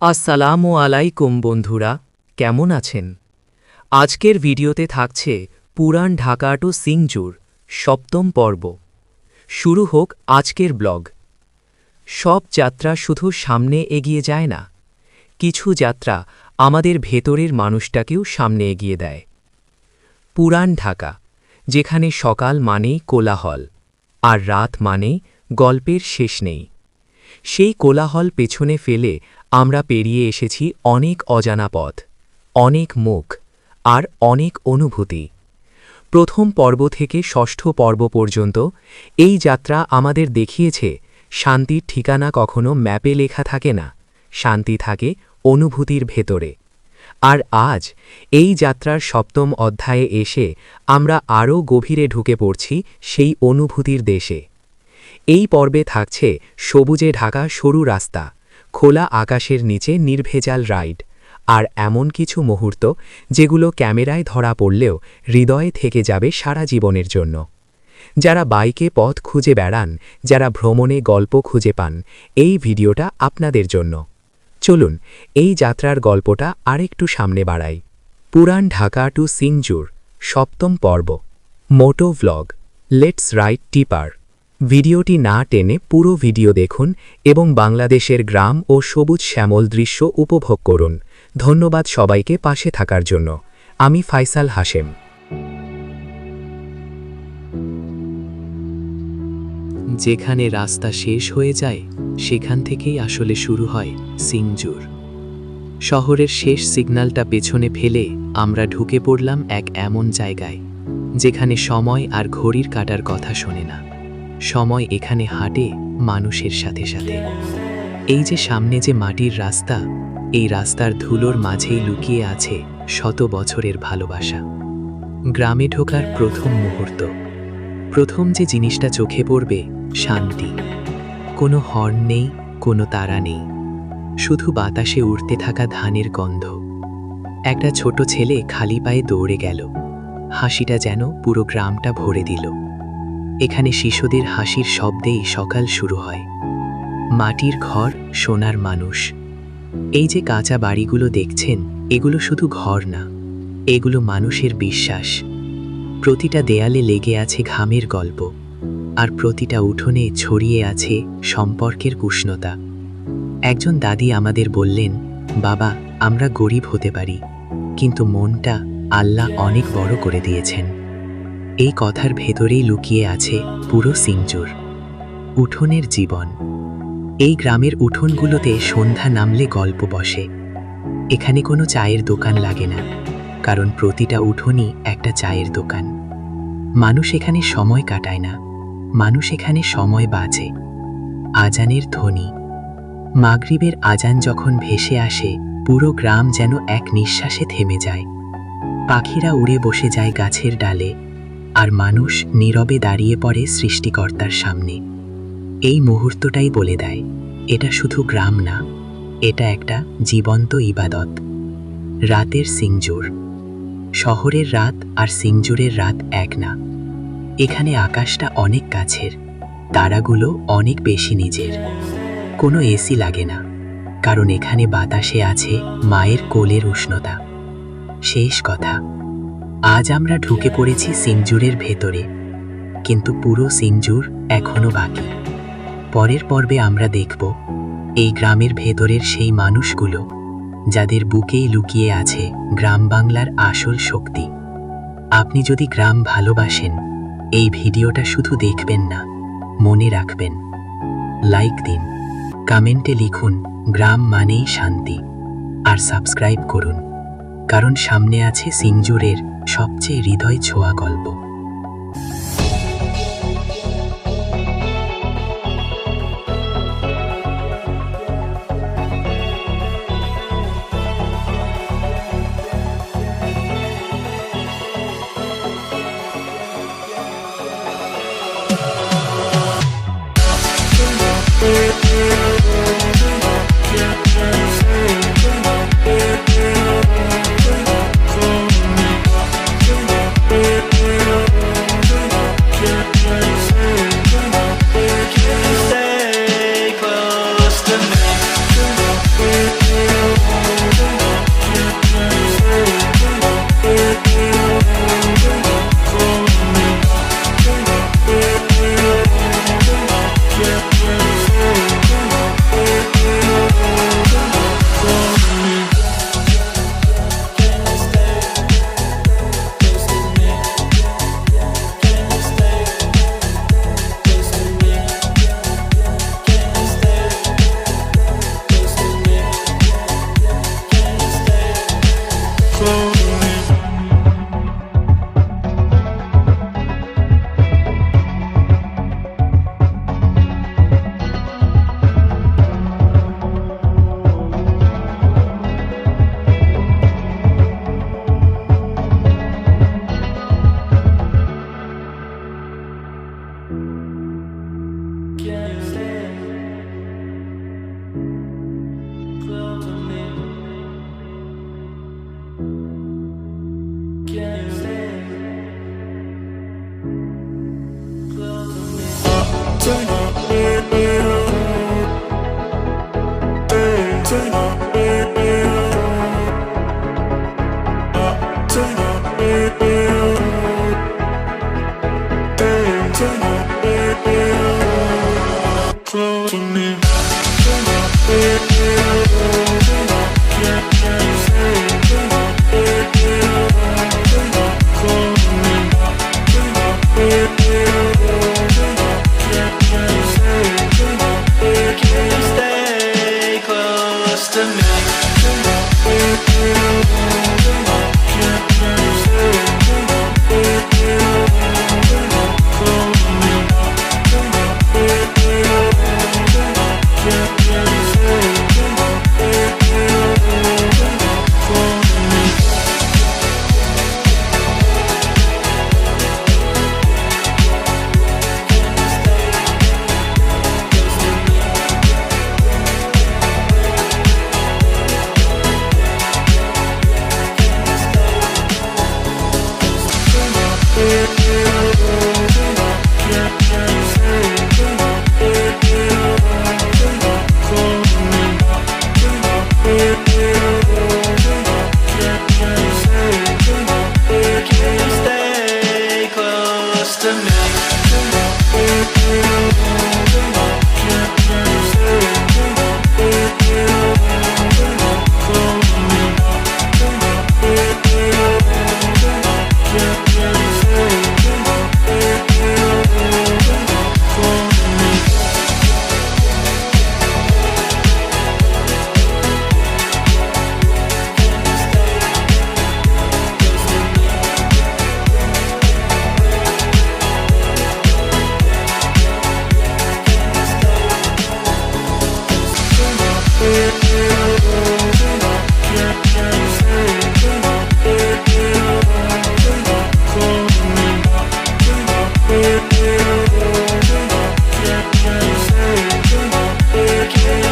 আসসালামু আলাইকুম বন্ধুরা, কেমন আছেন? আজকের ভিডিওতে থাকছে পুরান ঢাকা টু সিংজুর সপ্তম পর্ব। শুরু হোক আজকের ব্লগ। সব যাত্রা শুধু সামনে এগিয়ে যায় না, কিছু যাত্রা আমাদের ভেতরের মানুষটাকেও সামনে এগিয়ে দেয়। পুরান ঢাকা, যেখানে সকাল মানেই কোলাহল আর রাত মানেই গল্পের শেষ নেই। সেই কোলাহল পেছনে ফেলে আমরা পেরিয়ে এসেছি অনেক অজানা পথ, অনেক মুখ আর অনেক অনুভূতি। প্রথম পর্ব থেকে ষষ্ঠ পর্ব পর্যন্ত এই যাত্রা আমাদের দেখিয়েছে শান্তির ঠিকানা কখনো ম্যাপে লেখা থাকে না, শান্তি থাকে অনুভূতির ভেতরে। আর আজ এই যাত্রার সপ্তম অধ্যায়ে এসে আমরা আরও গভীরে ঢুকে পড়ছি সেই অনুভূতির দেশে। এই পর্বে থাকছে সবুজে ঢাকা সরু রাস্তা, খোলা আকাশের নিচে নির্ভেজাল রাইড, আর এমন কিছু মুহূর্ত যেগুলো ক্যামেরায় ধরা পড়লেও হৃদয়ে থেকে যাবে সারা জীবনের জন্য। যারা বাইকে পথ খুঁজে বেড়ান, যারা ভ্রমণে গল্প খুঁজে পান, এই ভিডিওটা আপনাদের জন্য। চলুন এই যাত্রার গল্পটা আরেকটু সামনে বাড়াই। পুরান ঢাকা টু সিংজুর সপ্তম পর্ব, মোটো ভ্লগ, লেটস রাইড টিপার। ভিডিওটি না টেনে পুরো ভিডিও দেখুন এবং বাংলাদেশের গ্রাম ও সবুজ শ্যামল দৃশ্য উপভোগ করুন। ধন্যবাদ সবাইকে পাশে থাকার জন্য। আমি ফাইসাল হাশেম। যেখানে রাস্তা শেষ হয়ে যায় সেখান থেকেই আসলে শুরু হয় সিংজুর। শহরের শেষ সিগন্যালটা পেছনে ফেলে আমরা ঢুকে পড়লাম এক এমন জায়গায় যেখানে সময় আর ঘড়ির কাটার কথা শোনে না। সময় এখানে হাঁটে মানুষের সাথে সাথে। এই যে সামনে যে মাটির রাস্তা, এই রাস্তার ধুলোর মাঝেই লুকিয়ে আছে শত বছরের ভালোবাসা। গ্রামে ঢোকার প্রথম মুহূর্ত, প্রথম যে জিনিসটা চোখে পড়বে, শান্তি। কোনো হর্ন নেই, কোনো তারা নেই, শুধু বাতাসে উড়তে থাকা ধানের গন্ধ। একটা ছোট ছেলে খালি পায়ে দৌড়ে গেল, হাসিটা যেন পুরো গ্রামটা ভরে দিল। এখানে শিশুদের হাসির শব্দেই সকাল শুরু হয়। মাটির ঘর, সোনার মানুষ। এই যে কাঁচা বাড়িগুলো দেখছেন, এগুলো শুধু ঘর না, এগুলো মানুষের বিশ্বাস। প্রতিটা দেয়ালে লেগে আছে ঘামের গল্প, আর প্রতিটা উঠোনে ছড়িয়ে আছে সম্পর্কের উষ্ণতা। একজন দাদি আমাদের বললেন, বাবা, আমরা গরিব হতে পারি, কিন্তু মনটা আল্লাহ অনেক বড় করে দিয়েছেন। এই কথার ভেতরেই লুকিয়ে আছে পুরো সিংজুর, উঠোনের জীবন। এই গ্রামের উঠোনগুলোতে সন্ধ্যা নামলে গল্প বসে। এখানে কোনো চায়ের দোকান লাগে না, কারণ প্রতিটা উঠোনই একটা চায়ের দোকান। মানুষ এখানে সময় কাটায় না, মানুষ এখানে সময় বাঁচে। আজানের ধ্বনি, মাগরিবের আজান যখন ভেসে আসে, পুরো গ্রাম যেন এক নিঃশ্বাসে থেমে যায়। পাখিরা উড়ে বসে যায় গাছের ডালে, আর মানুষ নীরবে দাঁড়িয়ে পড়ে সৃষ্টিকর্তার সামনে। এই মুহূর্তটাই বলে দেয়, এটা শুধু গ্রাম না, এটা একটা জীবন্ত ইবাদত। রাতের সিংজুর। শহরের রাত আর সিংজুরের রাত এক না। এখানে আকাশটা অনেক কাছের, তারাগুলো অনেক বেশি নিজের। কোনো এসি লাগে না, কারণ এখানে বাতাসে আছে মায়ের কোলের উষ্ণতা। শেষ কথা, আজ আমরা ঢুকে পড়েছি সিংজুরের ভেতরে, কিন্তু পুরো সিংজুর এখনো বাকি। পরের পর্বে আমরা দেখব এই গ্রামের ভেতরের সেই মানুষগুলো, যাদের বুকেই লুকিয়ে আছে গ্রাম বাংলার আসল শক্তি। আপনি যদি গ্রাম ভালোবাসেন, এই ভিডিওটা শুধু দেখবেন না, মনে রাখবেন। লাইক দিন, কমেন্টে লিখুন গ্রাম মানেই শান্তি, আর সাবস্ক্রাইব করুন, কারণ সামনে আছে সিংজুরের সবচেয়ে হৃদয় ছোঁয়া গল্প। Close to me. Stay close to me. Stay close to me.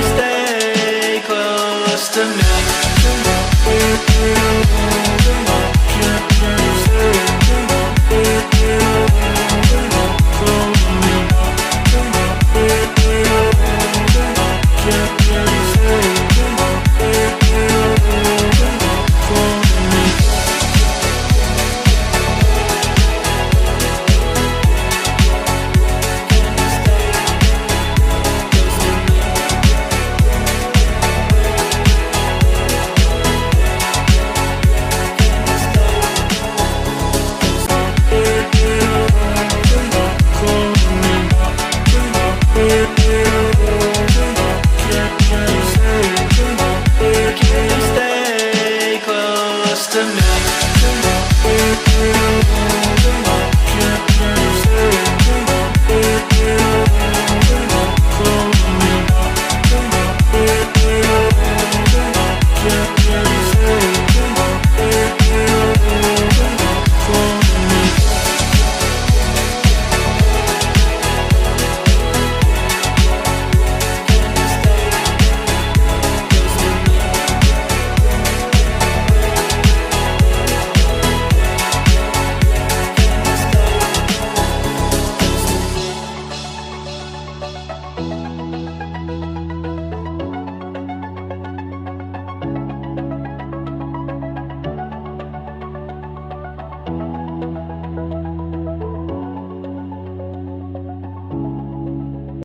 Stay close to me.